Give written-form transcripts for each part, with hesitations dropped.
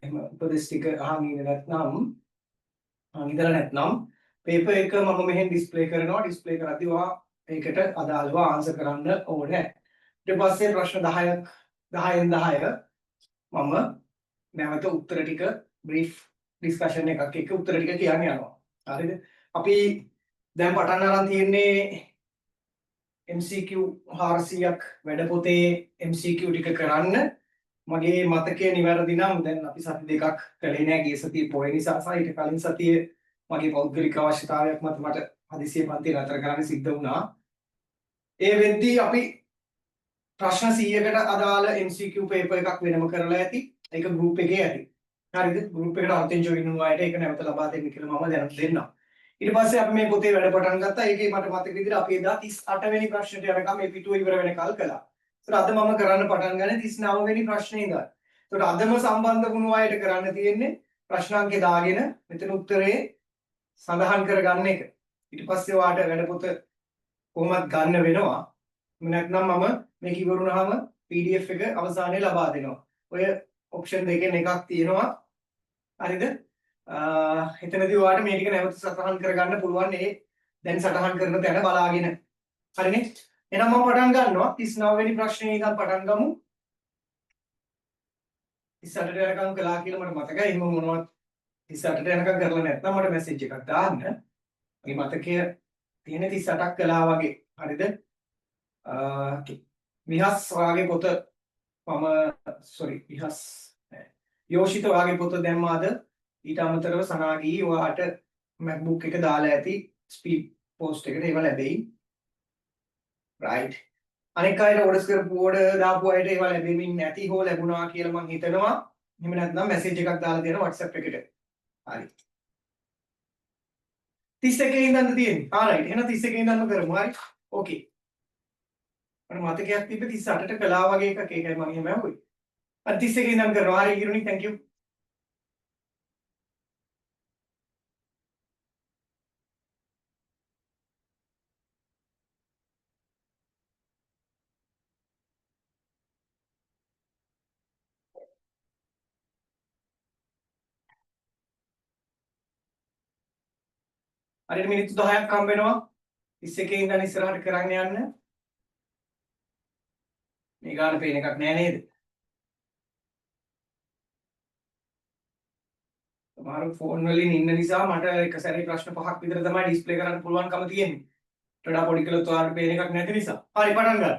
එහෙම උපදෙස් ටික අහන් ඉන්නේ නැත්නම් ඉඳලා නැත්නම් පේපර් එක මම මෙහෙන් ඩිස්ප්ලේ කරනවා. ඩිස්ප්ලේ කරද්දී ඔයා ඒකට අදාළව ආන්සර් කරන්න ඕනේ. ඊට පස්සේ ප්‍රශ්න 10ක් 10න් 10 මම නැවත උත්තර ටික බ්‍රීෆ් ඩිස්කෂන් එකක් එක්ක උත්තර ටික කියන්න යනවා. හරිද? අපි දැන් පටන් අරන් තියෙන්නේ MCQ 400ක් වැඩ පොතේ MCQ ටික කරන්න. මගේ මතකය නිවැරදි නම් දැන් අපි සති දෙකක් කළේ නෑ ගිය සතියේ පොය නිසා සහ ඊට කලින් සතියේ මගේ පෞද්ගලික අවශ්‍යතාවයක් මත මට හදිසියෙ පන්ති නතර කරන්න සිද්ධ වුණා. ඒ වෙද්දී අපි ප්‍රශ්න 100කට අදාළ MCQ පේපර් එකක් වෙනම කරලා ඇති. ඒක ගෲප් එකේ ඇති. හරිද? ගෲප් එකට අලුතෙන් ජොයින් වුණු අයට ඒක නැවත ලබා දෙන්න කියලා මම දැනුම් දෙන්නම්. ඊට පස්සේ අපි මේ පොතේ වැඩ පටන් ගත්තා. ඒකේ මට මතක විදිහට අපි එදා 38 වෙනි ප්‍රශ්නට යනකම් මේ පිටුව ඉවර වෙනකල් කළා. ඒතර අද මම කරන්න පටන් ගන්නේ 39 වෙනි ප්‍රශ්නේ ඉඳන්. ඒතර අදම සම්බන්ධ වුණු අයට කරන්න තියෙන්නේ ප්‍රශ්න අංකේ දාගෙන මෙතන උත්තරේ සඳහන් කරගන්න එක. ඊට පස්සේ ඔයාලට වැඩ පොත කොහොමද ගන්න වෙනවා. නැත්නම් මම මේක ඉවරුනහම PDF එක අවසානයේ ලබා දෙනවා. ඔය ඔප්ෂන් දෙකෙන් එකක් තියෙනවා. හරිද? එතනදී ඔයාලට මේ ටික නැවත සටහන් කරගන්න පුළුවන්. ඒ දැන් සටහන් කරන තැන බලාගෙන. හරිනේ? එහෙනම් මම පටන් ගන්නවා 39 වෙනි ප්‍රශ්නේ ඉඳන් පටන් ගමු. 38ට යනකම් කළා කියලා මට මතකයි. එහෙම මොනවද 38ට යනකම් කරලා නැත්නම් මට මැසේජ් එකක් දාන්න. මගේ මතකය තියෙන 38ක් කළා වගේ. හරිද? විහස් ඔයාගේ පොත මම විහස් යෝෂිත ඔයාගේ පොත දැම්මාද? ඊට අමතරව සනාගී ඔයාට MacBook එක දාලා ඇති ස්පීඩ් පෝස්ට් එකට ඒව ලැබෙයි. right. අනෙක් අයට ඕඩර් දාපු අයට ඒවා ලැබෙමින් නැති හෝ ලැබුණා කියලා මම හිතනවා. එහෙම නැත්නම් මැසේජ් එකක් දාලා දෙනවා WhatsApp එකට. හරි. 31 ඉඳන්ද තියෙන්නේ. right. එහෙනම් 31 ඉඳන්ම කරමු. හරි. okay. මට මතකයක් තිබ්බ 38ට කළා වගේ එකක්. ඒකයි මම එහෙම ආවුවේ. හරි 31 ඉඳන් කරනවා. හරි ඉරුනි thank you. හරියට මිනිත්තු 10ක් හම්බ වෙනවා 31 ඉඳන් ඉස්සරහට කරන්න යන්න. මේ ගාන පේන එකක් නෑ නේද? සමහර ෆෝන් වලින් ඉන්න නිසා මට එක සැරේ ප්‍රශ්න 5ක් විතර තමයි ඩිස්ප්ලේ කරන්න පුළුවන්කම තියෙන්නේ. ඊට වඩා පොඩි කළොත් ඔයාලට පේන එකක් නැති නිසා. හරි පටන් ගන්න.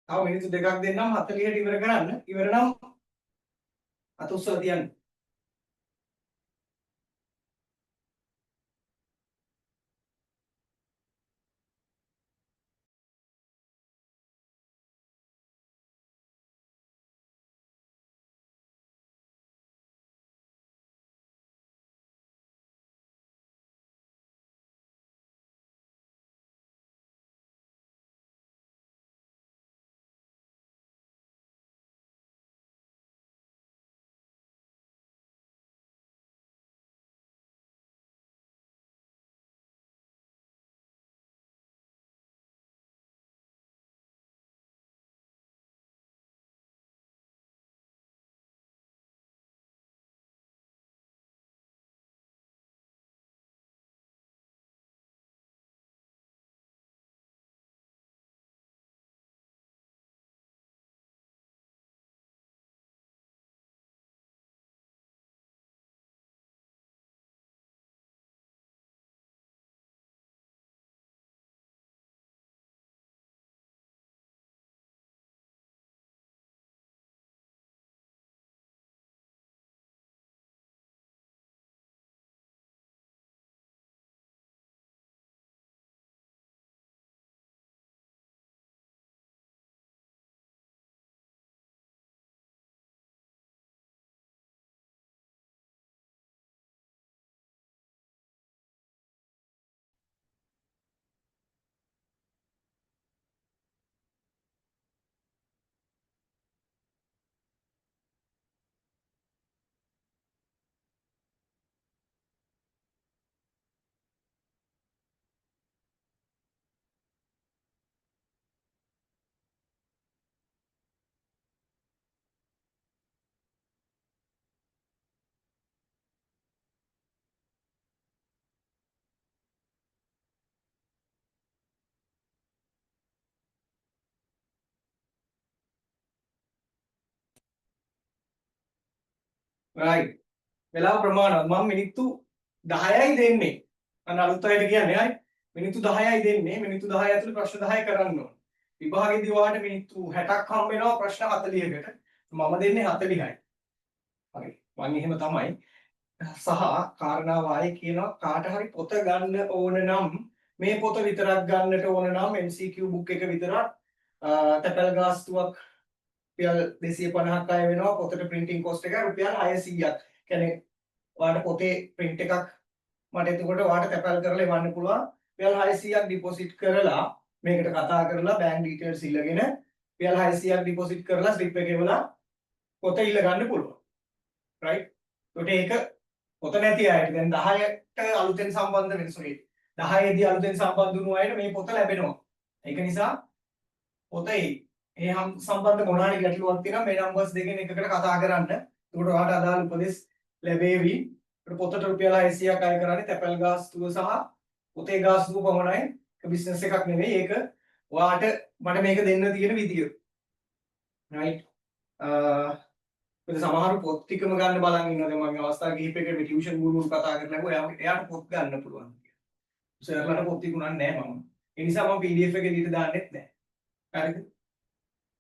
තව මිනිත්තු දෙකක් දෙන්නම් 40ට ඉවර කරන්න. ඉවර නම් අත උස්සලා තියන්න. right. වෙලාව ප්‍රමාණවත්. මම මිනිත්තු 10යි දෙන්නේ. අන්න අලුත් අයට කියන්නේ අය මිනිත්තු 10යි දෙන්නේ. මිනිත්තු 10 ඇතුළේ ප්‍රශ්න 10 කරන්න ඕන. විභාගෙදී ඔයාලට මිනිත්තු 60ක් හම්බ වෙනවා ප්‍රශ්න 40කට. මම දෙන්නේ 40යි. හරි. මම එහෙම තමයි. සහ කාරණාව ආයේ කියනවා කාට හරි පොත ගන්න ඕන නම් මේ පොත විතරක් ගන්නට ඕන නම් MCQ book එක විතරක් තැපැල් ගාස්තුවක් රුපියල් 250ක් අය වෙනවා. පොතට printing cost එක රුපියල් 600ක්. කියන්නේ ඔයාලට පොතේ print එකක් මට එතකොට ඔයාලට තැපැල් කරලා එවන්න පුළුවන්. රුපියල් 600ක් deposit කරලා මේකට කතා කරලා bank details ඉල්ලගෙන රුපියල් 600ක් deposit කරලා slip එක එවලා පොත ඉල්ල ගන්න පුළුවන්. right? ඒකට ඒක පොත නැති අයට දැන් 10ට අලුතෙන් සම්බන්ධ වෙන sorry 10 දී අලුතෙන් සම්බන්ධ වුණු අයට මේ පොත ලැබෙනවා. ඒක නිසා පොතේ ඒ සම්බන්ධ මොනවාරි ගැටලුවක් තියෙනවා මේ නම්බර්ස් දෙකෙන් එකකට කතා කරන්න. ඒකට ඔයාලට අදාළ උපදෙස් ලැබෙවි. ඒකට පොතට රුපියල් 600ක් අය කරන්නේ තැපැල් ගාස්තුව සහ පොතේ ගාස්තුව පමණයි. ඒක බිස්නස් එකක් නෙවෙයි. ඒක ඔයාලට මට මේක දෙන්න තියෙන විදිය. right? සමහර පොත් ටිකම ගන්න බලන් ඉන්නවා. දැන් මගේ අවස්ථා කිහිපයකට මේ ටියුෂන් ගුරුවරු කතා කරලා එයාට පොත් ගන්න පුළුවන්. සර්ලට පොත් තිබුණා නැහැ මම. ඒ නිසා මම PDF එකේ දීලා දාන්නෙත් නැහැ. හරිද?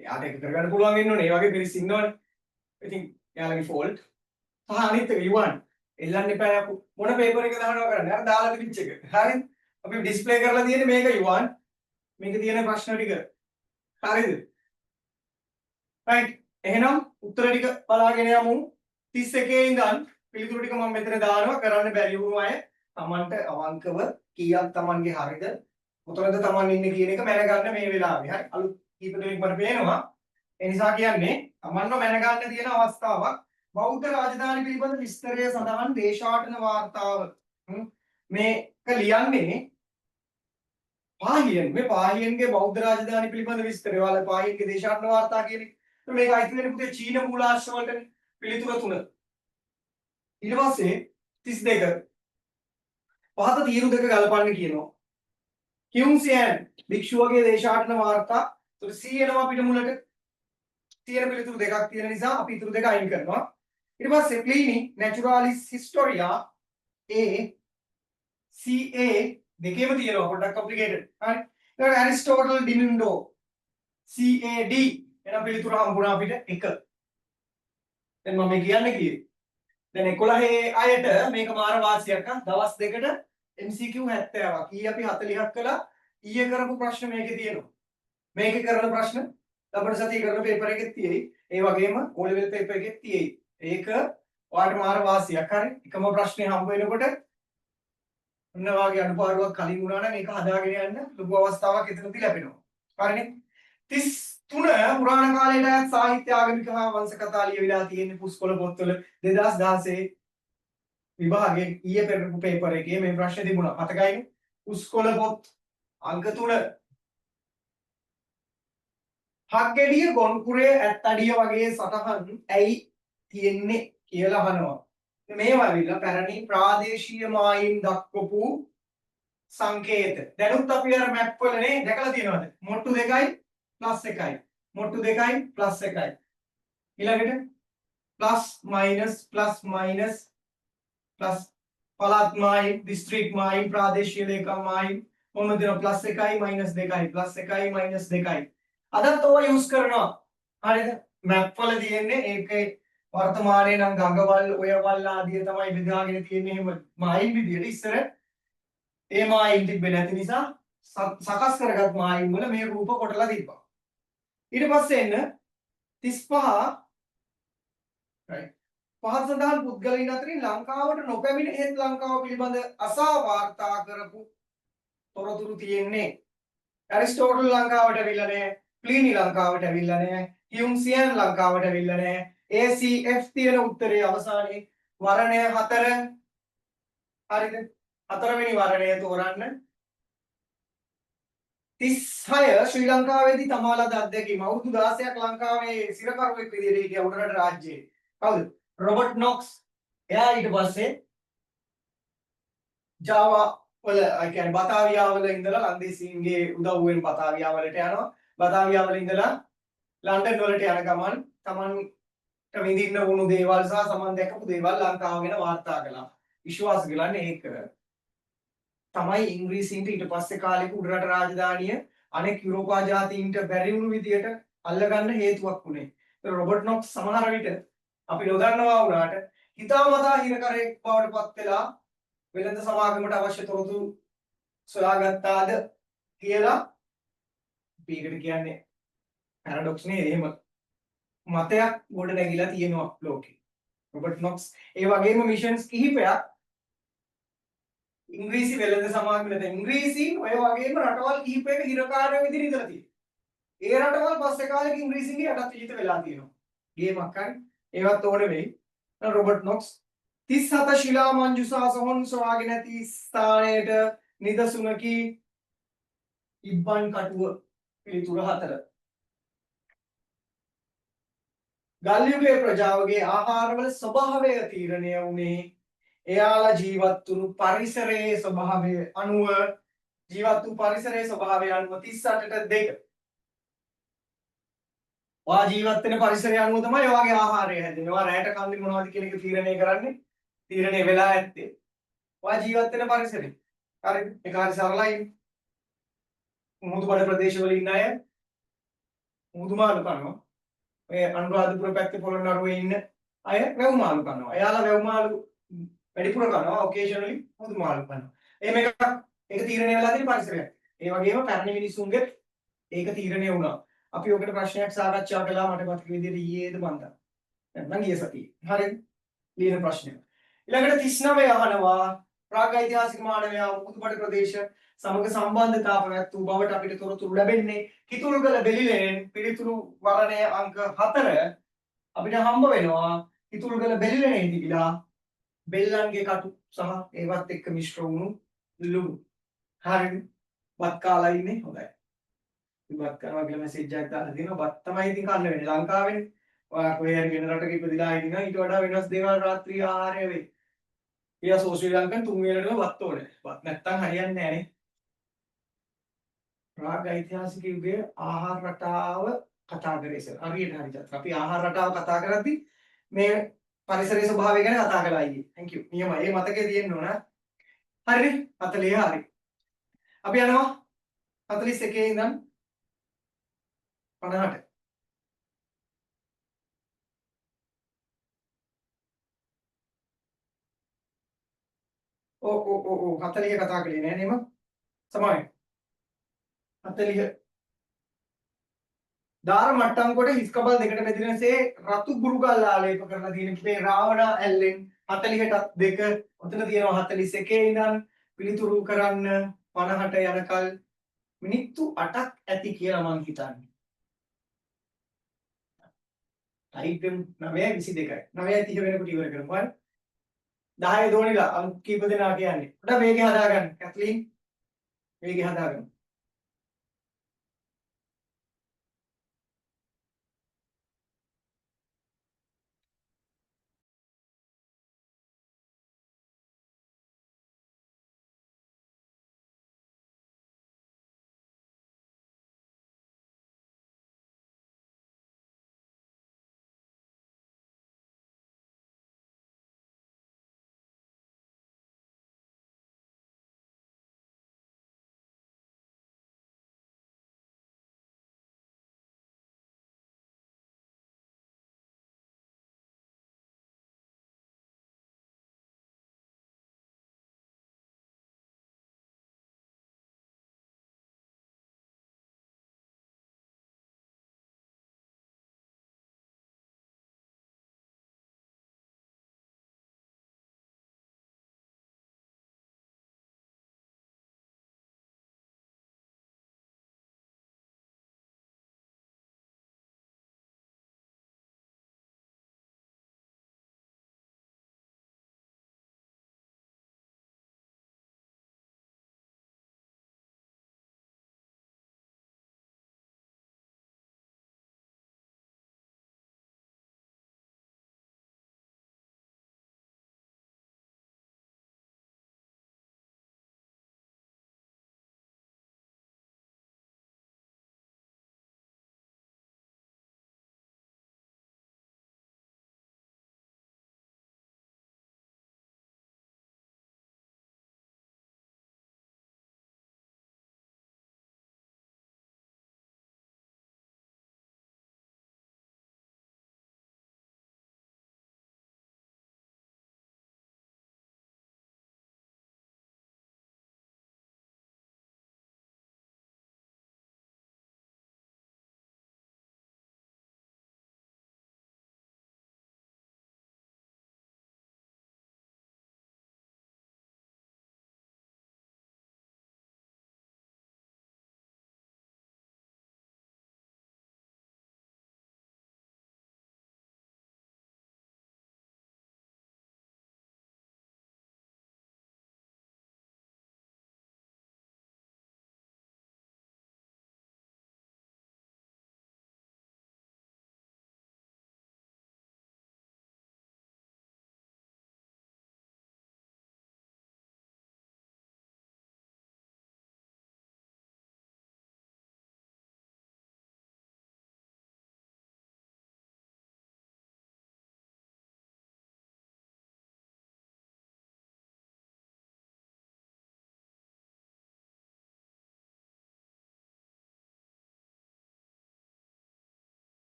එයාට ඒක කරගන්න පුළුවන් වෙන්න ඕනේ. ඒ වගේ පිරිස් ඉන්නවනේ. ඉතින් එයාලගේ ෆෝල්ට්. සහ අනිත් එක යුවන් එල්ලන්න එපා යකෝ. මොන පේපර් එක දානවා කරන්නේ? අර දාලා තිබිච්ච එක. හරිද? අපි ඩිස්ප්ලේ කරලා තියෙන්නේ මේක යුවන්. මේක තියෙන ප්‍රශ්න ටික. හරිද? right. එහෙනම් උත්තර ටික බලාගෙන යමු. 31 ඉඳන් පිළිතුරු ටික මම මෙතන දානවා. කරන්න බැරි වුණු අය Tamanට අවංකව කීයක් Tamanගේ හරිද කොතනද Taman ඉන්නේ කියන එක මැනගන්න මේ වෙලාවේ. හරි. අලුත් කීප දෙනෙක් මට පේනවා. ඒ නිසා කියන්නේ Tamanව මැනගන්න තියෙන අවස්ථාවක්. බෞද්ධ රාජධානි පිළිබඳ විස්තරය සඳහන් දේශාටන වාර්තාව. මේක ලියන්නේ පාහියන්. මේ පාහියන්ගේ බෞද්ධ රාජධානි පිළිබඳ විස්තරය. ඔයාලා පාහියන්ගේ දේශාටන වාර්තා කියන්නේ මේක අයිති වෙන්නේ පුතේ චීන මූලාශ්‍ර වලටනේ. පිළිතුර 3. ඊට පස්සේ 32 පහත තීරු දෙක ගලපන්න කියනවා. කියුන්සියන් භික්ෂුවගේ දේශාටන වාර්තා. ඒතකොට C එනවා අපිට මුලට. තියෙන පිළිතුරු දෙකක් තියෙන නිසා අපි ඊතුරු දෙක අයින් කරනවා. ඊට පස්සේ Pliny Naturalis Historia A CA දෙකේම තියෙනවා පොඩ්ඩක් complicated. හරි. ඊට Aristotle Dimundo CAD එහෙනම් පිළිතුර හම්බුණා අපිට 1. දැන් මම කියන්නේ කීයේ? දැන් 11 අයට මේක මාර වාසියක් දවස් දෙකට MCQ 70ක්. ඊ අපි 40ක් කළා. ඊයේ කරපු ප්‍රශ්න මේකේ තියෙනවා. මේකේ කරන ප්‍රශ්න ලබන සතියේ කරන පේපර් එකෙත් තියෙයි. ඒ වගේම O level පේපර් එකෙත් තියෙයි. ඒක ඔයාලට මාර වාසියක්. හරි. එකම ප්‍රශ්නේ හම්බ වෙනකොට ඔන්න වාගේ අනුපාඩුවක් කලින් වුණා නම් ඒක හදාගෙන යන්න ලොකු අවස්ථාවක් එතනදී ලැබෙනවා. හරිනේ. 33 පුරාණ කාලයට අයත් සාහිත්‍ය ආගමික හා වංශ කතා ලියවිලා තියෙන පුස්කොළ පොත්වල 2016 විභාගයේ ඊයේ පෙරපු පේපර් එකේ මේ ප්‍රශ්නේ තිබුණා. මතකයිනේ? පුස්කොළ පොත් අංක 3 හක්ගෙඩිය ගොන්කුරේ ඇත්තඩිය වගේ සටහන් ඇයි තියෙන්නේ කියලා අහනවා. මේවා ඇවිල්ලා පැරණි ප්‍රාදේශීය මායිම් දක්වපු සංකේත. දැනුත් අපි අර මැප් වලනේ දැකලා තියෙනවද? මොට්ටු 2යි +1යි. මොට්ටු 2යි +1යි. ඊළඟට ප්ලස් මයිනස් පළාත් මායිම්, දිස්ත්‍රික් මායිම්, ප්‍රාදේශීය ලේකම් මායිම් මොනවද දෙනවා? +1යි -2යි +1යි -2යි. අදත් ඔය යූස් කරනවා. හරිද? මැප් වල තියෙන්නේ ඒකේ වර්තමානයේ නම් ගඟවල් ඔයවල් ආදිය තමයි බෙදාගෙන තියෙන්නේ. එහෙම මායිම් විදියට ඉස්සර ඒ මායිම් තිබ්බේ නැති නිසා සකස් කරගත් මායිම් වල මේ රූප කොටලා තිබ්බා. ඊට පස්සේ එන්න 35 right පහත සඳහන් පුද්ගලයන් අතරින් ලංකාවට නොපැමිණ හේත් ලංකාව පිළිබඳ අසා වාර්තා කරපු තොරතුරු තියෙන්නේ. ඇරිස්ටෝටල් ලංකාවට ඇවිල්ලා නැහැ. ප්ලිනි ලංකාවට ඇවිල්ලා නැහැ. හියුම් සියන් ලංකාවට ඇවිල්ලා නැහැ. ACF තියෙන උත්තරේ අවසානයේ වර්ණය 4 හරිද? 4 වෙනි වර්ණය තෝරන්න. 36 ශ්‍රී ලංකාවේදී තමාලද අධ්‍යක්ෂකම අවුරුදු 16ක් ලංකාවේ සිරකරුවෙක් විදිහට හිටියා උඩරට රාජ්‍යයේ. කවුද? Robert Knox. එයා ඊට පස්සේ ජාවා වල කියන්නේ බතාවියා වල ඉඳලා ලන්දේසීන්ගේ උදව්වෙන් බතාවියා වලට යනවා. බතාවියා වල ඉඳලා ලන්ඩන් වලට යන ගමන් තමන්ට විඳින්න වුණු දේවල් සහ සමන් දැකපු දේවල් ලංකාව ගැන වාර්තා කළා. විශ්වාස කළන්නේ ඒක තමයි ඉංග්‍රීසීන්ට ඊට පස්සේ කාලෙක උඩරට රාජධානිය අනෙක් යුරෝපා ජාතීන්ට බැරි වුණු විදියට අල්ලගන්න හේතුවක් වුණේ. ඒක රොබර්ට් නොක්ස් සමහර විට අපි නොදන්නවා වුණාට හිතාමතා හිරකරෙක් බවට පත් වෙලා වෙළඳ සමාගමට අවශ්‍ය තොරතුරු සොයාගත්තාද කියලා මේකට කියන්නේ පැරඩොක්ස් නේ. එහෙම මතයක් ගොඩ නැගිලා තියෙනවා ලෝකේ. රොබර්ට් නොක්ස් ඒ වගේම මිෂන්ස් කිහිපයක් ඉංග්‍රීසි වෙළඳ සමාගමට ඉංග්‍රීසීන් ඔය වගේම රටවල් කිහිපයක හිරකාරයෝ විදිහට ඉඳලා තියෙනවා. ඒ රටවල් පස්සේ කාලෙක ඉංග්‍රීසීන්ගේ යටත් විජිත වෙලා තියෙනවා. ගේමක් හරි. ඒවත් ඕන වෙයි. රොබර්ට් නොක්ස් 37 ශිලා මංජුසා සොහොන් සොයාගෙන නැති ස්ථානයට නිදසුනකි ඉබ්බන් කටුව පිළිතුර 4. ගල්යුගයේ ප්‍රජාවගේ ආහාරවල ස්වභාවය තීරණය වුණේ එයාලා ජීවත් වුණු පරිසරයේ ස්වභාවය අනුව ජීවත් වූ පරිසරයේ ස්වභාවය අනුව 38ට 2. ඔයා ජීවත් වෙන පරිසරය අනුව තමයි ඔයාගේ ආහාරය හැදෙන්නේ. ඔයා රැයට කන්නේ මොනවද කියන එක තීරණය කරන්නේ. තීරණය වෙලා ඇත්තේ ඔයා ජීවත් වෙන පරිසරය. හරිද? ඒක හරි සරලයි. මුහුදුබඩ ප්‍රදේශවල ඉන්න අය මුහුදු මාළු කනවා. ඔය අනුරාධපුර පැත්තේ පොළොන්නරුවේ ඉන්න අය වැව් මාළු කනවා. එයාලා වැව් මාළු වැඩිපුර කනවා. ඔකේෂනලි මුහුදු මාළු කනවා. එහෙම එකක් ඒක තීරණය වෙලා තියෙන පරිසරයක්. ඒ වගේම පැරණි මිනිසුන්ගේ ඒක තීරණය වුණා. අපි ඔකට ප්‍රශ්නයක් සාකච්ඡා කළා මට මතක විදිහට ඊයේද මන්ද. නැත්නම් ගිය සතියේ. හරිද? ලියන ප්‍රශ්නය. ඊළඟට 39 අහනවා ප්‍රාග්ඓතිහාසික මානවයා මුහුදුබඩ ප්‍රදේශ සමග සම්බන්ධතා පැවැත් වූ බවට අපිට තොරතුරු ලැබෙන්නේ කිතුල්ගල බෙලිලෙන් පිළිතුරු වර්ණය අංක 4 අපිට හම්බ වෙනවා. කිතුල්ගල බෙලිලෙන් තිබිලා බෙල්ලන්ගේ කටු සහ ඒවත් එක්ක මිශ්‍ර වුණු ලුණු. හරිද? බත් කාලා ඉන්නේ හොඳයි. බත් කරනවා කියලා මැසේජ් එකක් දාලා දෙනවා. බත් තමයි ඉතින් කන්න වෙන්නේ ලංකාවේනේ. ඔයා කොහේ හරි වෙන රටක ඉපදිලා ඉන්නවා ඊට වඩා වෙනස් දේවල් රාත්‍රී ආහාරය වෙයි. ඊයා ශ්‍රී ලංකන් 3 වේලටම බත් ඕනේ. බත් නැත්තම් හරියන්නේ නැහැ නේ. ප්‍රාග්-ඓතිහාසික යුගයේ ආහාර රටාව කතා කරේ ඉතින් හරියට හරියට. අපි ආහාර රටාව කතා කරද්දී මේ පරිසරයේ ස්වභාවය ගැන කතා කළා ඊයේ. thank you. නියමයි. මේ මතකයේ තියෙන්න ඕන. හරිනේ? 40 හරි. අපි යනවා 41 ඉඳන් 50ට. ඔව් 40 කතා කළේ නෑ නේම. සමාවෙන්න. 40 දාර මට්ටම් කොට හිස් කබල් දෙකට බෙදෙනසේ රතු ගුරුගල් ආලේප කරලා තියෙන මේ රාවණ ඇල්ලෙන් 40ටත් දෙක ඔතන තියෙනවා 41 ඉඳන් පිළිතුරු කරන්න 50ට යනකල් මිනිත්තු 8ක් ඇති කියලා මං හිතන්නේ. ටයිප් වෙමු 9:22යි. 9:30 වෙනකොට ඉවර කරමු. හරි. 10 දෝනිලා අංක කීප දෙනා කියන්නේ. පොඩ්ඩක් වේගය හදාගන්න. කැත්ලීන් වේගය හදාගන්න.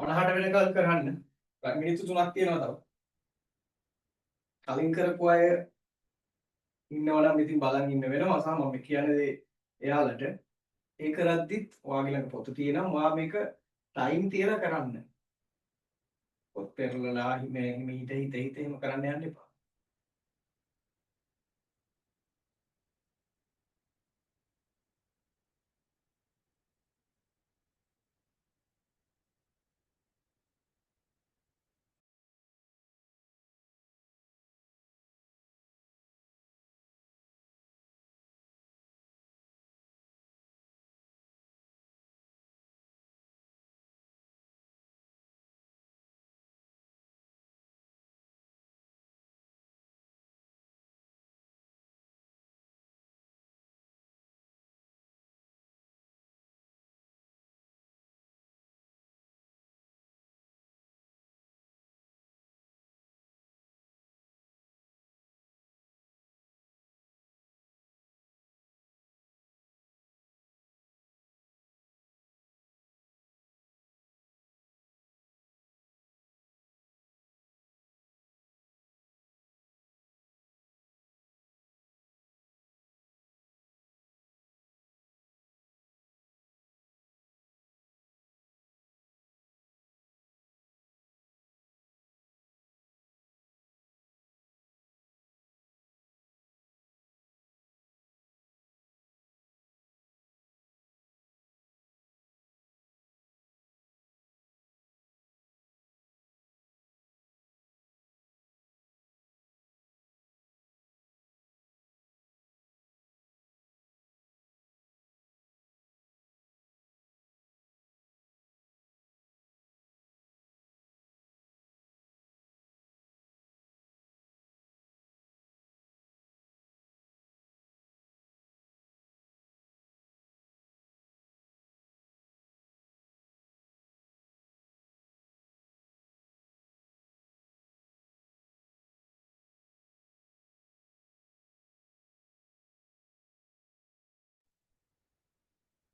50 වෙනකල් කරන්න. මිනිත්තු 3ක් තියෙනවා තව. කලින් කරපු අය ඉන්නවා නම් ඉතින් බලන් ඉන්න වෙනවා. සහ මම කියන්නේ දේ එයාලට ඒ කරද්දිත් ඔයාගේ ළඟ පොත තියෙනවා. ඔයා මේක ටයිම් තියලා කරන්න. පොත් පෙරලලා මේ හිත එහෙම කරන්න යන්න එපා.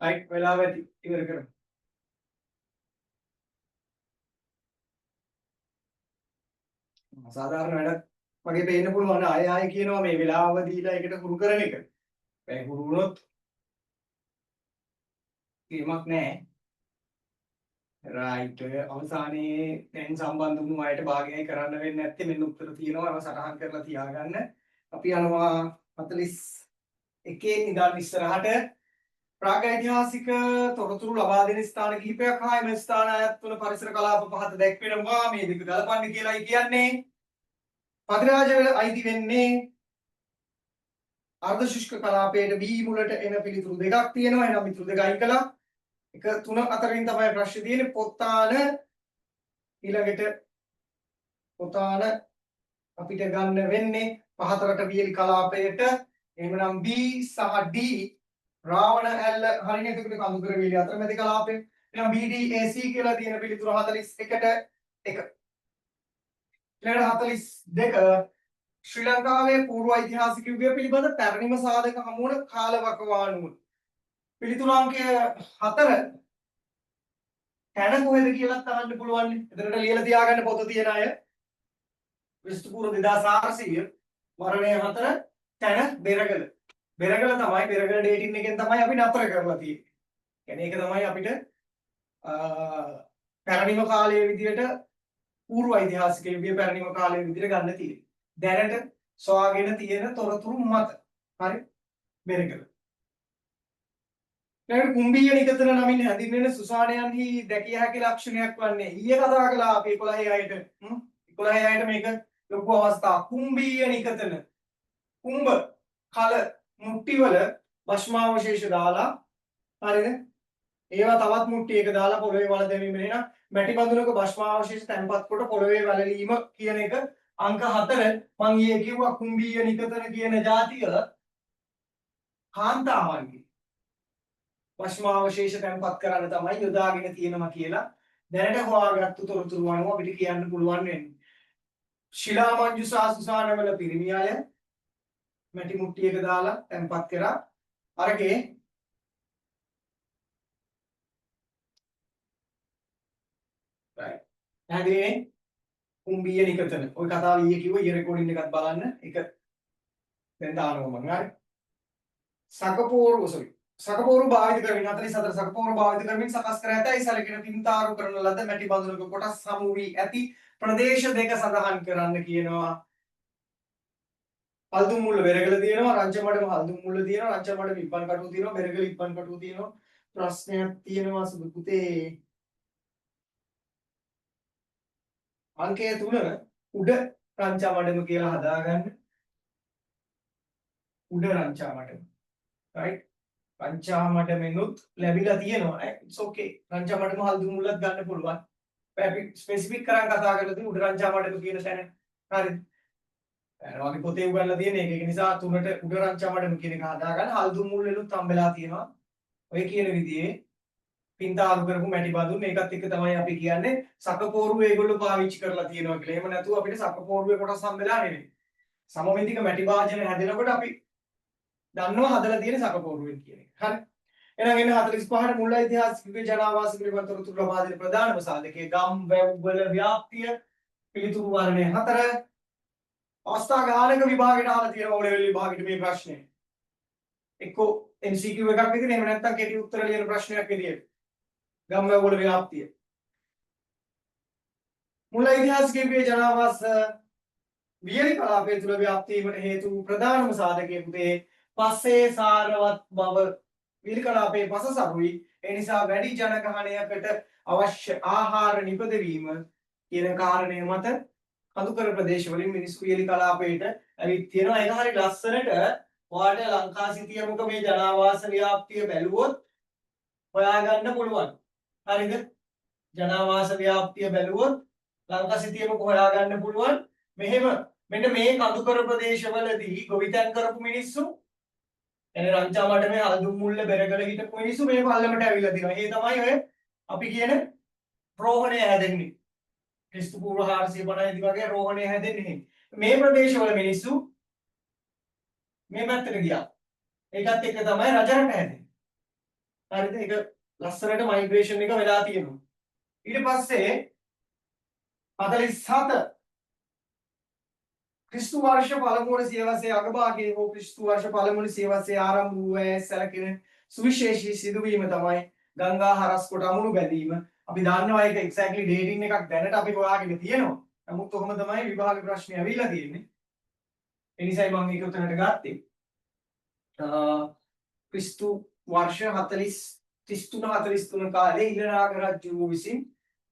රයිට් වෙලාව ඇති ඉවර කරමු. සාධාරණ වැඩක් වගේ පේන්න පුළුවන්. ආයෙ කියනවා මේ වෙලාව දීලා ඒකට හුරු කරන එක. ඒ හුරු වුණොත් කීමක් නැහැ. රයිට් ඔය අවසානයේ දැන් සම්බන්ධ වුණු අයට භාගයයි කරන්න වෙන්නේ නැත්තේ මෙන්න උත්තර තියෙනවා. ඒවා සටහන් කරලා තියාගන්න. අපි යනවා 41 ඉඳන් ඉස්සරහට ප්‍රාගෛතිහාසික තොරතුරු ලබා දෙන ස්ථාන කිහිපයක් හා එම ස්ථාන අයත් වන පරිසර කලාප පහත දැක්වෙනවා. මේ දෙක ගලපන්න කියලායි කියන්නේ. පදිරාජවල අයිති වෙන්නේ අර්ධ ශුෂ්ක කලාපයට B මුලට එන පිළිතුරු දෙකක් තියෙනවා. එහෙනම් පිළිතුරු දෙක අයින් කළා. එක 3 අතරින් තමයි ප්‍රශ්නේ තියෙන්නේ. පොත්තාන ඊළඟට පොතාන අපිට ගන්න වෙන්නේ පහතරට වියලි කලාපයට. එහෙමනම් B සහ D රාවණ ඇල්ල හරිනේ. එතකොට කඳුකර වියලි අතරමැදි කලාපය. එහෙනම් BDAC කියලා තියෙන පිළිතුර 41ට 1. ඊළඟට 42 ශ්‍රී ලංකාවේ පූර්ව ඓතිහාසික යුගය පිළිබඳ පැරණිම සාධක හමු වන කාලවකවානුව. පිළිතුරු අංකය 4 තැන කොහෙද කියලා තමන්ට පුළුවන්. එතනට ලියලා තියාගන්න පොත තියෙන අය. විස්තු පූර්ව 2400 මරණය 4 තැන බෙරගල. බෙරගල තමයි බෙරගල ඩේටින් එකෙන් තමයි අපි නතර කරලා තියෙන්නේ. يعني ඒක තමයි අපිට පැරණිම කාලයේ විදිහට පූර්ව ඓතිහාසික යුගයේ පැරණිම කාලයේ විදිහට ගන්න තියෙන්නේ. දැනට සොයාගෙන තියෙන තොරතුරු මත. හරි? බෙරගල. ඊළඟට කුම්භීය නිකතන නමින් හැඳින්වෙන සුසානයන්හි දැකිය හැකි ලක්ෂණයක් වන්නේ ඊයේ කතා කළා අපි 11 අයට 11 අයට මේක ලොකු අවස්ථාවක්. කුම්භීය නිකතන කුම්භ කල මුට්ටිවල භස්මාවශේෂ දාලා හරිද? ඒවා තවත් මුට්ටියක දාලා පොළවේ වල දැමීම වෙන මැටි බඳුනක භස්මාවශේෂ තැන්පත් කොට පොළවේ වැලලීම කියන එක අංක 4 මම ඊයේ කිව්වා. කුම්භීය නිකතන කියන જાතිය කාන්තාවන්ගේ භස්මාවශේෂ තැන්පත් කරන්න තමයි යොදාගෙන තියෙනවා කියලා දැනට හොයාගත්තු තොරතුරු අනුව අපිට කියන්න පුළුවන් වෙන්නේ. ශිලා මංජුසා සුසානවල පිරිමි අය මැටි මුට්ටියක දාලා තැන්පත් කරා. අරගේ පැහැදිලිනේ? කුම්බීය නිකතන. ඔය කතාව ඊයේ කිව්වා ඊයේ රෙකෝඩින් එකත් බලන්න. ඒක දැන් දානවා මම. හරි. සකපෝරු සොරි. සකපෝරු භාවිත කරමින් 44 සකපෝරු භාවිත කරමින් සකස් කර ඇතැයි සැලකෙන පින්තාරු කරන ලද මැටි බඳුනක කොටස් සමු වී ඇති ප්‍රදේශ දෙක සඳහන් කරන්න කියනවා. හල්දුම් මුල්ල වෙරගල තියෙනවා, රංචමඩම හල්දුම් මුල්ල තියෙනවා, රංචමඩම ඉබ්බන් කටුව තියෙනවා, වෙරගල ඉබ්බන් කටුව තියෙනවා. ප්‍රශ්නයක් තියෙනවා සුදු පුතේ. අංකය 3 උඩ රංචමඩම කියලා හදාගන්න. උඩ රංචමඩම. right? රංචාමඩමෙනුත් ලැබිලා තියෙනවා නේ. it's okay. රංචාමඩම හල්දුම් මුල්ලත් ගන්න පුළුවන්. අපි ස්පෙસિෆික් කරන් කතා කරලා තියෙන උඩ රංචාමඩම කියන තැන. හරිද? වගේ පොතේ උගන්ලා තියෙන එක. ඒක නිසා තුනට උඩ රංචාමඩම කියන එක හදාගන්න. හල්දුම් මුල්ලෙනුත් හම්බෙලා තියෙනවා. ඔය කියන විදිහේ පින්තාරු කරපු මැටි බඳුන් මේකත් එක්ක තමයි අපි කියන්නේ සකපෝරුව ඒගොල්ලෝ පාවිච්චි කරලා තියෙනවා කියලා. එහෙම නැතුව අපිට සකපෝරුවේ කොටස් හම්බෙලා නෙවෙයි. සමමිතික මැටි වාදනය හැදෙනකොට අපි දන්නවා හදලා තියෙන සකපෝරුවෙන් කියන එක. හරි. එහෙනම් එන්න 45ට මුල් ඓතිහාසික ජනාවාස පිළිබඳ තොරතුරු ලබා දෙන ප්‍රධානම සාධකයේ ගම් වැව් වල ව්‍යාප්තිය පිළිතුරු වර්ණය 4 අවස්ථා ගානක විභාගයට අහලා තියෙනවා ඕ ලෙවල් විභාගෙට මේ ප්‍රශ්නේ. එක්කෝ MCQ එකක් විදිහට එහෙම නැත්නම් කෙටි උත්තර ලියන ප්‍රශ්නයක් විදිහට. ගම් වැව් වල ව්‍යාප්තිය. මුල් ඓතිහාසික ජනාවාස වියලි කලාපය තුල ව්‍යාප්තියට හේතු ප්‍රධානම සාධකයේ පුතේ පස්සේ සාරවත් බව වියලි කලාපයේ පස සරුයි. ඒ නිසා වැඩි ජනගහනයකට අවශ්‍ය ආහාර නිපදවීම කියන කාරණය මත කඳුකර ප්‍රදේශවලින් මිනිස්සු වියලි කලාපයට ඇවිත් තියෙනවා. ඒක හරි ලස්සනට ඔයාලට ලංකා සිතියමුක මේ ජනාවාස ව්‍යාප්තිය බැලුවොත් හොයාගන්න පුළුවන්. හරිද? ජනාවාස ව්‍යාප්තිය බැලුවොත් ලංකා සිතියමුක හොයාගන්න පුළුවන්. මෙහෙම මෙන්න මේ කඳුකර ප්‍රදේශවලදී ගොවිතැන් කරපු මිනිස්සු එනේ රංචාමඩමේ හල්දුම් මුල්ල බෙරගල හිටපු මිනිස්සු මේ පල්ලමට ඇවිල්ලා තියෙනවා. ඒ තමයි ඔය අපි කියන රෝහණය හැදෙන්නේ. ක්‍රිස්තු පූර්ව 450 ඉදි වගේ රෝහණය හැදෙන්නේ. මේ ප්‍රදේශවල මිනිස්සු මේ පැත්තට ගියා. ඒකත් එක්ක තමයි රජරට හැදෙන්නේ. හරිද? ඒක ලස්සනට මයිග්‍රේෂන් එක වෙලා තියෙනවා. ඊට පස්සේ 47 ක්‍රිස්තු වර්ෂ පළමුවන සියවසේ අගභාගයේ හෝ ක්‍රිස්තු වර්ෂ පළමුවන සියවසේ ආරම්භ වූ සැලකෙන සුවිශේෂී සිදුවීම තමයි ගංගා හරස් කොට අමුණු බැඳීම. අපි දන්නවා ඒක එක්සැක්ට්ලි ඩේටින් එකක් දැනට අපි හොයාගෙන තියෙනවා. නමුත් කොහොම තමයි විභාග ප්‍රශ්නේ ඇවිල්ලා තියෙන්නේ. ඒ නිසායි මම මේක උතනට ගත්තේ. ක්‍රිස්තු වර්ෂ 33 43 කාලේ ඉලනාග රජු විසින්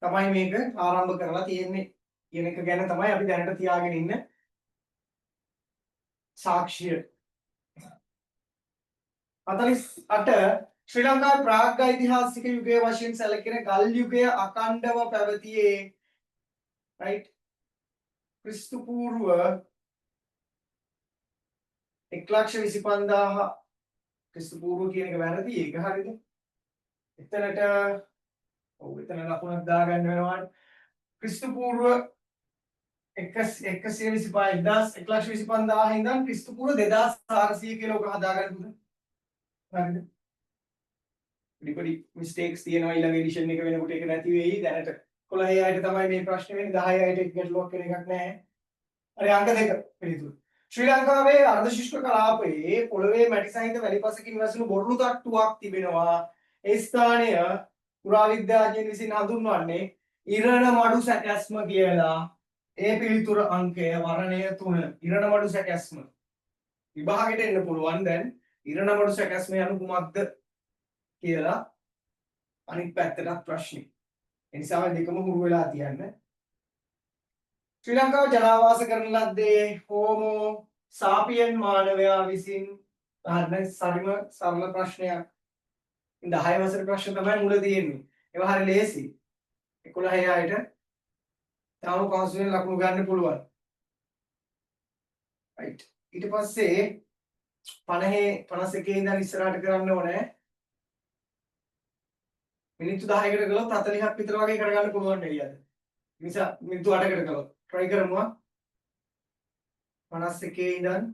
තමයි මේක ආරම්භ කරලා තියෙන්නේ කියන එක ගැන තමයි අපි දැනට තියාගෙන ඉන්නේ. සාක්ෂිය 48 ශ්‍රී ලංකාවේ ප්‍රාග් ඓතිහාසික යුගයේ වශයෙන් සැලකෙන ගල් යුගය අඛණ්ඩව පැවතියේ right ක්‍රිස්තු පූර්ව 1,25,000 ක්‍රිස්තු පූර්ව කියන එක වැරදි ඒක හරියද එතනට ඔව් එතන ලකුණක් දාගන්න වෙනවා ක්‍රිස්තු පූර්ව 1,25,000 ඉඳන් ක්‍රිස්තු පූර්ව 2,400 කියලා ඔක හදාගන්න පුතේ. හරිද? පොඩි මිස්ටේක්ස් තියෙනවා ඊළඟ එඩිෂන් එක වෙනකොට ඒක නැති වෙයි. දැනට 11 අයට තමයි මේ ප්‍රශ්නේ වෙන්නේ 10 අයට එක ගැටලුවක් වෙන එකක් නැහැ. හරි අංක 2 පිළිතුරු. ශ්‍රී ලංකාවේ අර්ධ ශුෂ්ක කලාපයේ පොළවේ මැටි සහිත වැලිපසකින් වැසුණු බොරළු තට්ටුවක් තිබෙනවා. ඒ ස්ථානය පුරාවිද්‍යාඥයන් විසින් හඳුන්වන්නේ ඉරණමඩු සැකැස්ම කියලා. ඒ පිළිතුර අංකය වර්ණය 3 ඉරණමඩු සැකැස්ම විභාගෙට එන්න පුළුවන් දැන් ඉරණමඩු සැකැස්ම යනු කුමක්ද කියලා අනිත් පැත්තට ප්‍රශ්නේ ඒ නිසා මේ දෙකම හුරු වෙලා තියන්න ශ්‍රී ලංකාව ජනාවාස කරන ලද්දේ හෝමෝ සාපියන් මානවයා විසින් සරිම සරල ප්‍රශ්නයක් 10 වසර ප්‍රශ්න තමයි මුල තියෙන්නේ ඒවා හරි ලේසි 11 අයට තාම පහසුවෙන් ලකුණු ගන්න පුළුවන්. right. ඊට පස්සේ 50 51 ඉඳන් ඉස්සරහට කරන්න ඕනේ. මිනිත්තු 10කට කළොත් 40ක් විතර වගේ කරගන්න පුළුවන් වෙයි අද. නිසා මිනිත්තු 8කට කළොත් try කරමු. 51 ඉඳන්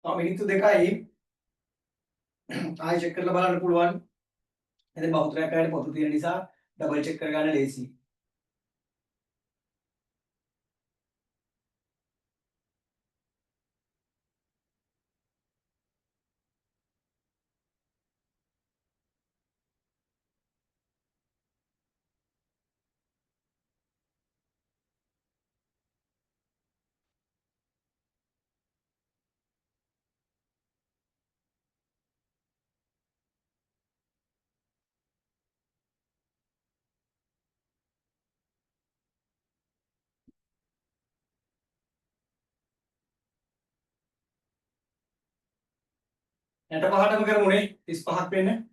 තව මිනිත්තු 2යි. ආයෙ චෙක් කරලා බලන්න පුළුවන්. ඉතින් බහුතරයක් අයට පොත තියෙන නිසා ඩබල් චෙක් කරගන්න ලේසියි. යට පහටම කරමුනේ 35ක් වෙන්න.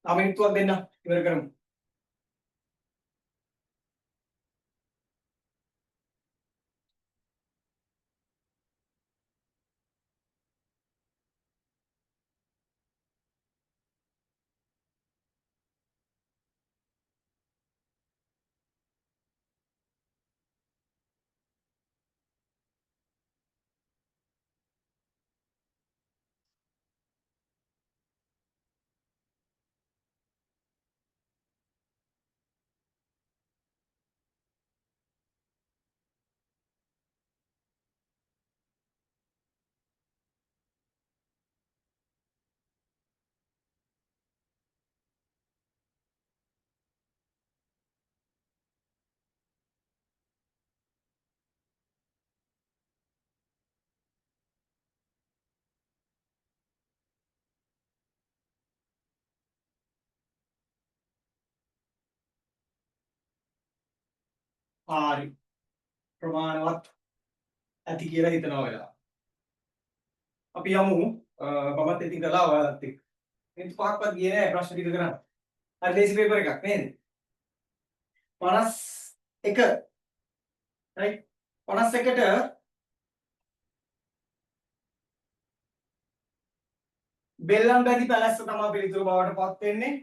තව මිනිත්තුවක් දෙන්න ඉවර කරමු. හරි. ප්‍රමාණවත් ඇති කියලා හිතනවා වෙලා. අපි යමු මමත් ඉතින් කළා ඔයාලත් එක්ක. මිනිත් 5ක්වත් ගියේ නැහැ ප්‍රශ්න ටික කරන්න. හරි ලේසි පේපර් එකක් නේද? 51 right 51ට බෙල්ලම් බැඳි පැලැස්ස තමයි පිළිතුරු බවට පත් වෙන්නේ.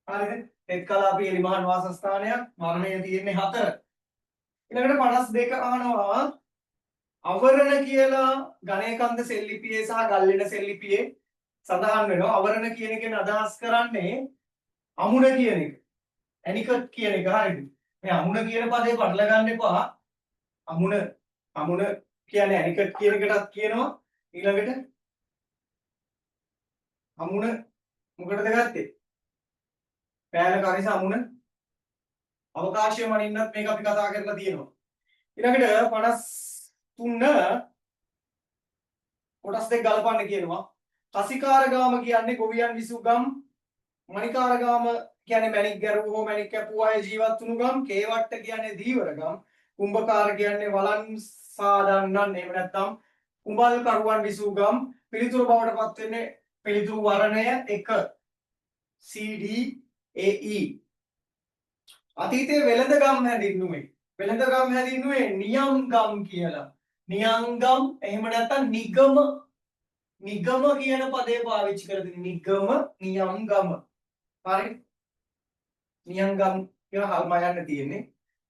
හරිද? තෙත් කලාපී එලිමහන් වාසස්ථානයක් මරණය තියෙන්නේ 4. ඊළඟට 52 අහනවා අවරණ කියලා ගණේකන්ද සෙල්ලිපියේ සහ ගල්ලෙන සෙල්ලිපියේ සඳහන් වෙනවා. අවරණ කියන එකෙන් අදහස් කරන්නේ අමුණ කියන එක. ඇනිකට් කියන එක හරිද? මේ අමුණ කියන පදේ පටල ගන්න එපා. අමුණ කියන්නේ ඇනිකට් කියන එකටත් කියනවා. ඊළඟට අමුණ මොකටද ගත්තේ? පෑල කරිස අමුණ අවකාශය මනින්නත් මේක අපි කතා කරලා තියෙනවා. ඊළඟට 53 කොටස් දෙක ගලපන්න කියනවා. කසිකාරගාම කියන්නේ ගොවියන් විසූ ගම්, මණිකාරගාම කියන්නේ මැණික් ගැරුව හෝ මැණික් කැපුව අය ජීවත් වුණු ගම්, කේවට්ට කියන්නේ දීවර ගම්, කුඹකාර කියන්නේ වලන් සාදන්නන් එහෙම නැත්නම් කුඹල් කරුවන් විසූ ගම්. පිළිතුරු බවට පත් වෙන්නේ පිළිතුරු වර්ණය 1 C D A E. අතීතයේ වෙළඳ ගම් හැදින්නුවේ නියම් ගම් කියලා. නියංගම් එහෙම නැත්නම් නිගම කියන පදේ පාවිච්චි කරලා තියෙනවා. නියංගම. හරි. නියංගම් කියලා හල්ම යන්න තියෙන්නේ.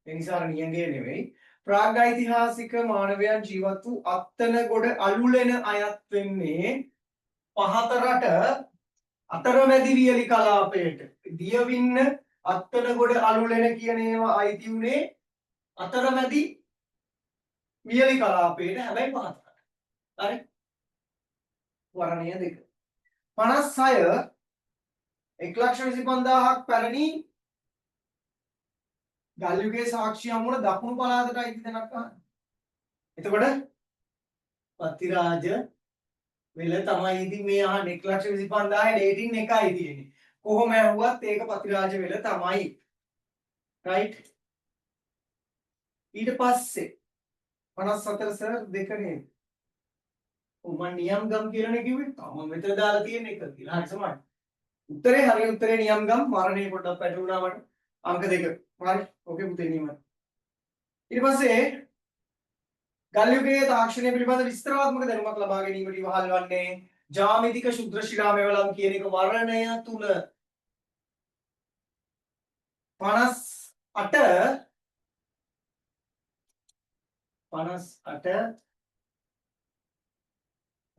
ඒ නිසා නියංගේ නෙවෙයි. ප්‍රාග්ඓතිහාසික මානවයන් ජීවත් වූ අත්තනගොඩ අලුලෙන අයත් වෙන්නේ පහතරට අතරමැදි වියලි කලාපයට. දියවින්න අත්තනගොඩ අලුලෙන කියන ඒවා අයිති උනේ අතරමැදි වියලි කලාපයට. හැබැයි පහතරට. හරි. වර්ණය 2. 56 1,25,000ක් පැරණි ගල්යුගයේ සාක්ෂි හමුවන දකුණු පළාතට අයිති තැනක් අහන්න. එතකොට පත්තිරාජ වෙල තමයි ඉතින් මේ අහන්නේ 1,25,000 ඩේටින් එකයි තියෙන්නේ. කොහොම ඇහුවත් ඒක පත්තිරාජ වෙල තමයි. right. ඊට පස්සේ 54 සර් දෙක නේද? මම නියම්ගම් කියලානේ කිව්වේ. මම මෙතන දාලා තියෙන එක කියලා. හරි සමායි. උත්තරේ හරි උත්තරේ නියම්ගම් වර්ණේ පොඩ්ඩක් පැටලුණා මට. අංක 2. හරි. ඕකේ පුතේ නියම. ඊට පස්සේ ගල්යුගයේ තාක්ෂණය පිළිබඳ විස්තරාත්මක දැනුමක් ලබා ගැනීමට ඉවහල් වන්නේ ජාමිතික ශුද්‍ර ශිලා මෙවලම් කියන එක වර්ණය 3 58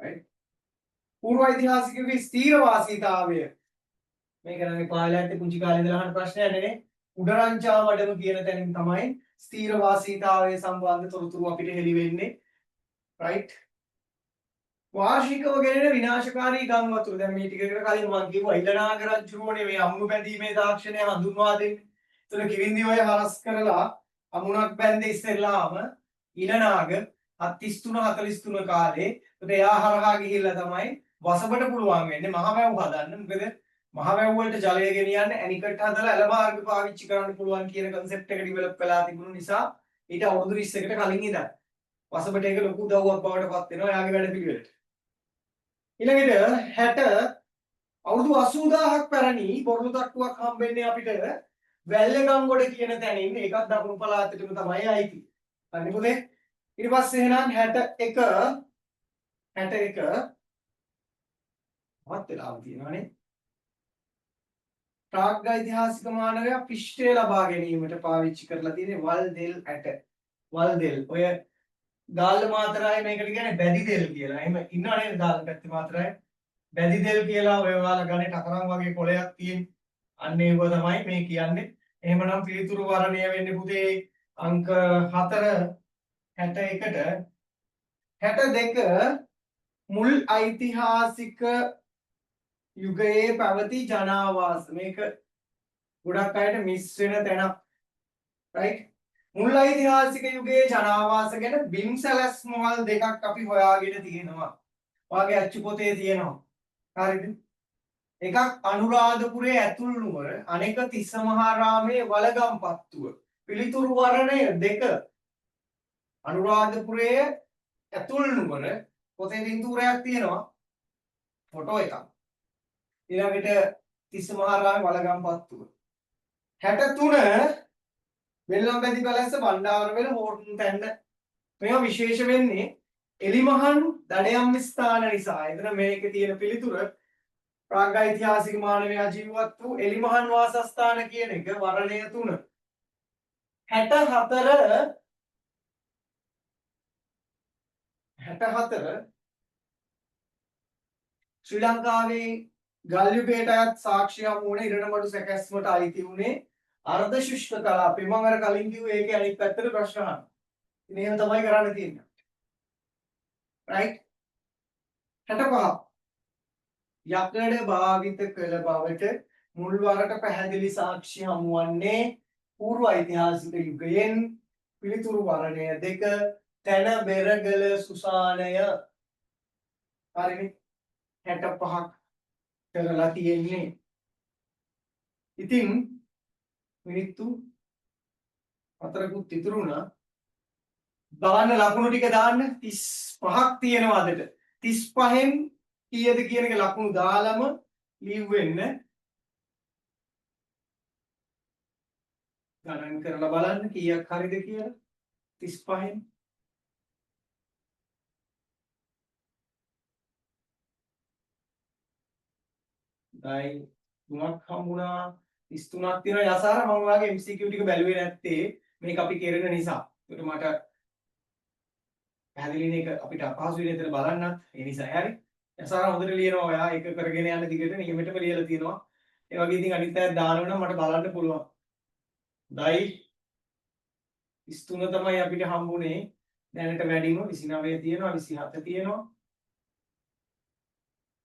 right. පූර්ව ඓතිහාසිකයේ ස්ථීර වාසීතාවය මේක නම් පාලයන්ට පුංචි කාලේ ඉඳලා අහන ප්‍රශ්නයක් නේ. උඩරංචා වඩම කියන තැනින් තමයි ස්ථීර වාසීතාවය සම්බන්ධ තොරතුරු අපිට හෙළි වෙන්නේ. right. වාර්ෂිකව ගෙනෙන විනාශකාරී ගම් වතුර. දැන් මේ ටිකකට කලින් මම කිව්වා ඉලනාග රජුනේ මේ අමුණු බැඳීමේ තාක්ෂණය හඳුන්වා දෙන්නේ. ඒතර කිරින්දි ඔය හරස් කරලා අමුණක් බැඳ ඉස්සෙල්ලාම ඉලනාග 33 කාලේ ඒත් එයා හරහා ගිහිල්ලා තමයි වසබට පුළුවන් වෙන්නේ මහවැව් හදන්න. මොකද මහවැව් වලට ජලය ගෙනියන්න ඇනිකට් හදලා ඇල මාර්ග පාවිච්චි කරන්න පුළුවන් කියන concept එක develop කළා තිබුණු නිසා ඊට අවුරුදු 20කට කලින් ඉඳන් වසබට ඒක ලොකු උදව්වක් බවට පත් වෙනවා එයාගේ වැඩ පිළිවෙලට. ඊළඟට 60 අවුරුදු 80000ක් පැරණි බොරළු තට්ටුවක් හම්බෙන්නේ අපිට වැල්ලගම්ගොඩ කියන තැනින්. ඒකත් දකුණු පළාතටම තමයි අයිති. හරි පුතේ. ඊට පස්සේ එහෙනම් 61 වත් වෙලාව තියෙනවානේ. ප්‍රාග්ඓතිහාසික මානවයා පිෂ්ඨය ලබා ගැනීමට පාවිච්චි කරලා තියෙන වල් දෙල් ඇට. වල් දෙල් ඔය ගාල්ල මාතරායි මේකට කියන්නේ බැදි දෙල් කියලා. එහෙම ඉන්නව නේද ගාල්ල පැත්තේ මාතරායි. බැදි දෙල් කියලා ඔය ඔයාලා ගන්නේ ටකරන් වගේ කොලයක් තියෙන. අන්න ඒව තමයි මේ කියන්නේ. එහෙමනම් පිළිතුරු වර්ණය වෙන්නේ පුතේ අංක 4 61ට 62 මුල් ඓතිහාසික යුගයේ පැවති ජනාවාස. මේක ගොඩක් අයට මිස් වෙන තැනක්. right. මුල් ඓතිහාසික යුගයේ ජනාවාස ගැන බිම් සැලැස්මවල් දෙකක් අපි හොයාගෙන තියෙනවා. ඔයාගේ අච්චු පොතේ තියෙනවා. හරිද? එකක් අනුරාධපුරයේ ඇතුල් නුවර, අනෙක තිස්සමහාරාමයේ වලගම්පත්තුව. පිළිතුරු වර්ණය 2 අනුරාධපුරයේ ඇතුල් නුවර, පොතේ පින්තූරයක් තියෙනවා ෆොටෝ එකක්. ඊළඟට තිස්ස මහරාමේ වලගම්පත්තුව. 63 වෙල්ලම්පැදි පැලැස්ස බණ්ඩාරවැල හෝටන් තැන්න. මේවා විශේෂ වෙන්නේ එලිමහන් දඩයම් ස්ථාන නිසා. එතන මේකේ තියෙන පිළිතුර ප්‍රාග්ඓතිහාසික මානවයා ජීවත් වූ එලිමහන් වාසස්ථාන කියන එක වර්ණය 3. 64 ශ්‍රී ලංකාවේ ගල් යුගයට අයත් සාක්ෂි හමු වුණේ ඉරණමඩු සැකැස්මට අයිති වුණේ අර්ධ ශුෂ්ක කලාපේ. මම අර කලින් කිව්වේ ඒකේ අනිත් පැත්තට ප්‍රශ්න අහන්න. ඉතින් එහෙම තමයි කරන්න තියෙන්නේ. right 65 යකඩ භාවිත කළ බවට මුල්වරට පැහැදිලි සාක්ෂි හමුවන්නේ පූර්ව ඓතිහාසික යුගයෙන්. පිළිතුරු වර්ණය 2 තැන බෙරගල සුසානය. හරිනේ 65ක් කරලා තියෙන්නේ. ඉතින් මිනිත්තු 4කුත් ඉතුරු වුණා. දාන්න ලකුණු ටික දාන්න 35ක් තියෙනවා අදට. 35න් කීයද කියන එක ලකුණු දාලම ලියවෙන්න. ගණන් කරලා බලන්න කීයක් හරිද කියලා. 35න් ඩයි 3ක් හම්බුණා. 33ක් තියෙනවා යසාර. මම ඔයාගේ MCQ ටික බැලුවේ නැත්තේ මේක අපි කරන නිසා. ඒකට මට පැහැදිලිනේ ඒක අපිට අපහසු විදිහට බලන්නත් ඒ නිසා හරි. යසාර හොඳට ලියනවා. ඔයා ඒක කරගෙන යන දිගට නියමෙටම ලියලා තියෙනවා. ඒ වගේ ඉතින් අනිත් අය දානවා නම් මට බලන්න පුළුවන්. ඩයි 33 තමයි අපිට හම්බුනේ. දැනට වැඩිම 29 තියෙනවා 27 තියෙනවා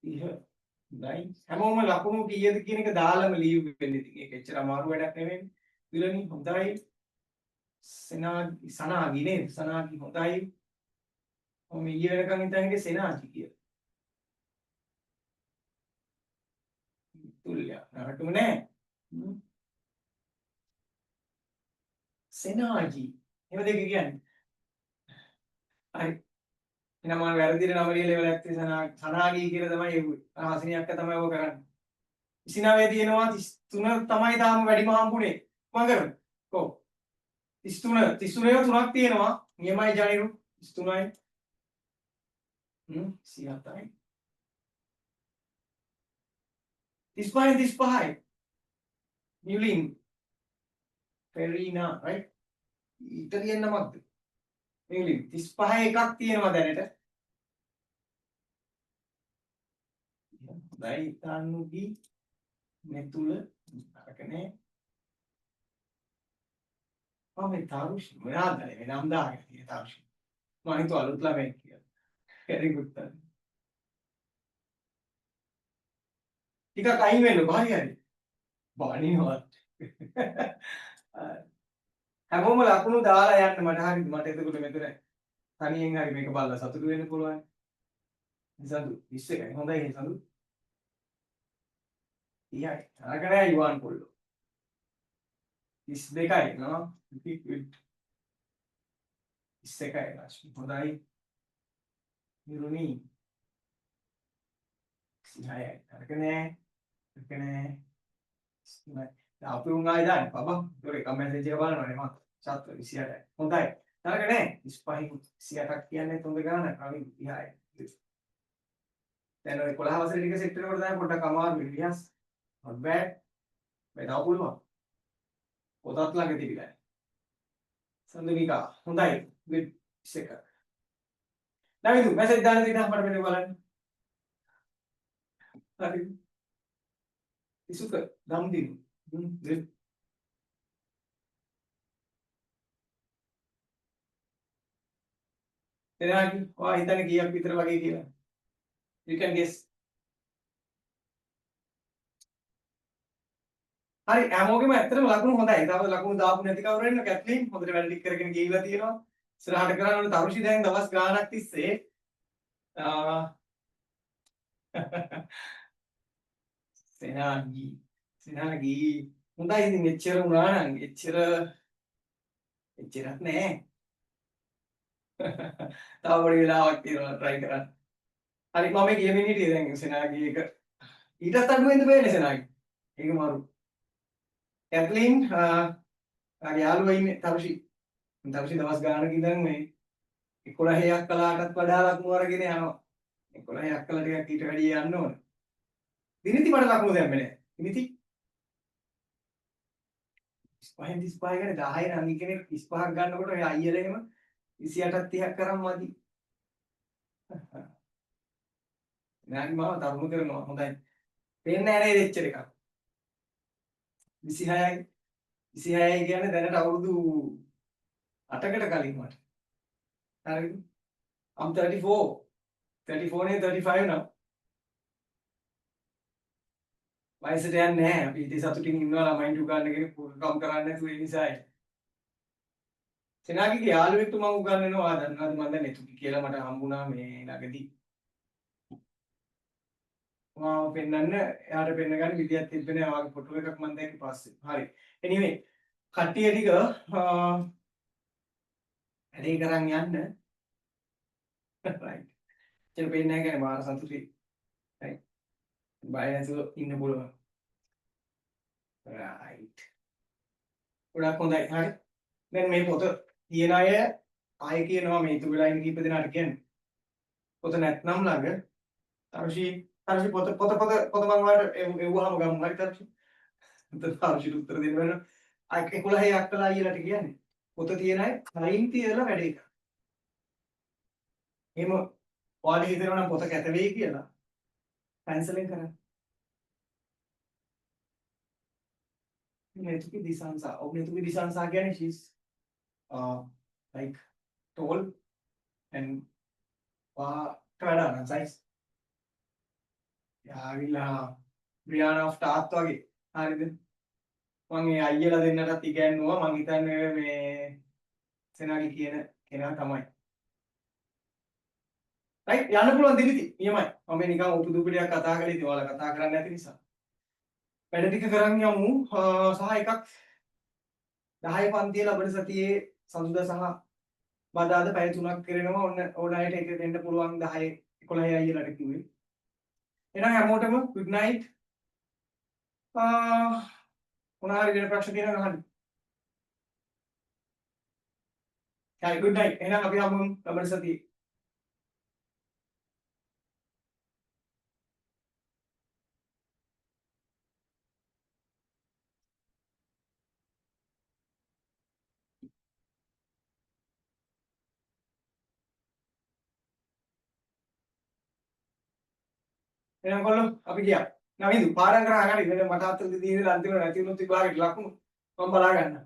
30 ඩයි හැමෝම ලකුණු කීයද කියන එක දාලම ලියුවෙන්න. ඉතින් ඒක එච්චර අමාරු වැඩක් නෙවෙයි. විලනි හොඳයි. සනාගි නේද? සනාගි හොඳයි. මම ඊයේ වෙනකන් හිතන්නේ සෙනාජි කියලා. තුල්ලිය නරටුම නෑ. සෙනාජි එහෙම දෙක කියන්නේ. හරි. එහෙනම් මම වැරදිට නම ලියලා ඉවරයක් තියෙන සනාගි කියලා තමයි එව්වේ. හසිනියක්ක තමයි ඔය කරන්නේ. 29 තියෙනවා 33 තමයි තාම වැඩිම හම්බුනේ. මම කරමු. කො 33 3ක් තියෙනවා. නියමයි ජනිරු 33යි. 37යි. 35යි. නියුලින් ෆෙරීනා right ඉතාලියන් නමක්ද? නියුලින් 35 එකක් තියෙනවා දැනට. හොඳයි තනුගි මෙතුල අරකනේ. මේ තාරුෂ් මොනවාද වෙනම දාගෙන තියෙන තාරුෂ්. මම හිතුවා අලුත් ළමෙක් කියලා. very good තන. ටිකක් අයින් වෙන්න බාරි හරි. බානිනවත්. හැමෝම ලකුණු දාලා යන්න මට හරිද මට එතකොට මෙතන තනියෙන් හරි මේක බලලා සතුටු වෙන්න පුළුවන්. සඳු 21යි හොඳයි සඳු. ඊයයි අරගෙන යුවන් පොල්ලෝ. 22යි නෝ good 21යි රාශි හොඳයි. නිරුනි 26යි අරගෙන අපි උන්ගායි දාන්න බබා. ඒක එක මැසේජ් එක බලනවානේ මම. 728යි. හොඳයි. තරකනේ 25 28ක් කියන්නේ තුන්ද ගාන කලින් 30යි. දැන් ඔය 11 වසරේ ටික සෙට් වෙනකොට තමයි පොඩ්ඩක් අමාරු ඉතිහාස. not bad. මේ තව පුළුවන්. පොතත් ළඟ තිබිලා. සඳුනිකා හොඳයි. good එක. නවිදු මැසේජ් දාන්න දෙන්න අපිට මෙන්න බලන්න. හරි. ඉසුක දම් දිනු. good. එනාකි ඔයා හිතන්නේ කීයක් විතර වගේ කියලා. You can guess. හරි හැමෝගෙම ඇත්තටම ලකුණු හොඳයි. තව ලකුණු දාපු නැති කවුරු ඉන්න කැප්ලින් හොඳට වැඩ ටික කරගෙන ගිහිල්ලා තියෙනවා. ඉස්සරහට කරන්න ඕන තරුෂි දැන් දවස් ගාණක් තිස්සේ සෙනාගි හොඳයි ඉතින් එච්චර වුණා නම් එච්චරක් නෑ. තව පොඩි වෙලාවක් තියෙනවා try කරන්න. හරි මම කියමින් හිටියේ දැන් සෙනාගේ එක ඊටත් අඩුවෙන්ද බෑනේ සෙනාගේ. ඒක මාරු. කැත්ලින් ආගේ යාළුවා ඉන්නේ තරුෂි. තරුෂි දවස් ගානක ඉඳන් මේ 11ක් කලාටත් වඩා ලකුණු අරගෙන යනවා. 11ක් කළා ටිකක් ඊට වැඩිය යන්න ඕන. දිනිති මට ලකුණු දැම්මේ නෑ. දිනිති 35 35 ගැන 10 නම් කෙනෙක් 35ක් ගන්නකොට ඔය අයියලා එහෙම 28ක් 30ක් කරන් මදි. නෑනි මාව තරුණ කරනවා හොඳයි. පේන්නේ නෑ නේද එච්චර එකක්. 26යි 26යි කියන්නේ දැනට අවුරුදු 8කට කලින් මට. හරිද? I'm 34. 34 නේ 35 now. වයසට යන්නේ නැහැ. අපි ඉතින් සතුටින් ඉන්නවා ළමයින්ට උගන්න කෙනෙක් කම් කරන්නේ නැතුව ඒ නිසායි. සෙනාගිගේ යාළුවෙක්ට මම උගන්වනවා දන්නවද මම දැන් එතුකි කියලා මට හම්බුණා මේ ළඟදී. මම පෙන්නන්න එයාට පෙන්න ගන්න විදියක් තිබ්බේ නෑ. වාගේ ෆොටෝ එකක් මම දැක්කේ පස්සේ. හරි. anyway කට්ටිය ටික වැඩේ කරන් යන්න. right. චල පෙන්නේ නැහැ කියන්නේ මාර සතුටුයි. right. බය නැතුව ඉන්න පුළුවන්. right. ගොඩක් හොඳයි. හරි. දැන් මේ පොත තියෙන අය ආයෙ කියනවා මේ ඉතුරු වෙලා ඉන්න කීප දෙනාට කියන්නේ. පොත නැත්නම් ළඟ තරුෂි පොත මම ඔයාලට එව්වහම ගමු. හරි තරුෂි. තරුෂිට උත්තර දෙන්න වෙනවා. අය 11ක් කළා අයියලාට කියන්නේ. පොත තියෙන අය කලින් තියලා වැඩේ කරා. එහෙම ඔයාලා හිතනවා නම් පොත කැත වෙයි කියලා කැන්සලෙන් කරන්න. Netuki Disansa. Oh, Netuki Disansa again, she's like tall and කඩන size. යාවිලා බ්‍රියානා ටාත් වගේ. හරිද? මම ඒ අයියලා දෙන්නටත් ඉගැන්නුවා. මං හිතන්නේ මේ සෙනාගේ කියන කෙනා තමයි. right යන්න පුළුවන් දිලිති. නියමයි. මම නිකන් උපුදුපිටියක් කතා කරලා ඉතින් ඔයාලා කතා කරන්නේ නැති නිසා. වැඩ ටික කරන් යමු. සහ එකක් 10 පන්තිය ලබන සතියේ සඳුදා සහ බදාදා පැය 3ක් කරනවා. ඔන්න ඕන අයට ඒක දෙන්න පුළුවන් 10 11 අයියලාට කිව්වේ. එහෙනම් හැමෝටම good night. මොනවා හරි වෙන ප්‍රශ්න තියෙනවා අහන්න. හරි good night. එහෙනම් අපි හමු ලබන සතියේ. එහෙනම් කොල්ලෝ අපි ගියා. නවිදු පාරම් කරා හරි. මෙන්න මට අතට දීලා අන්තිමට නැති වුණොත් විභාගෙට ලකුණු මම බලා ගන්නවා.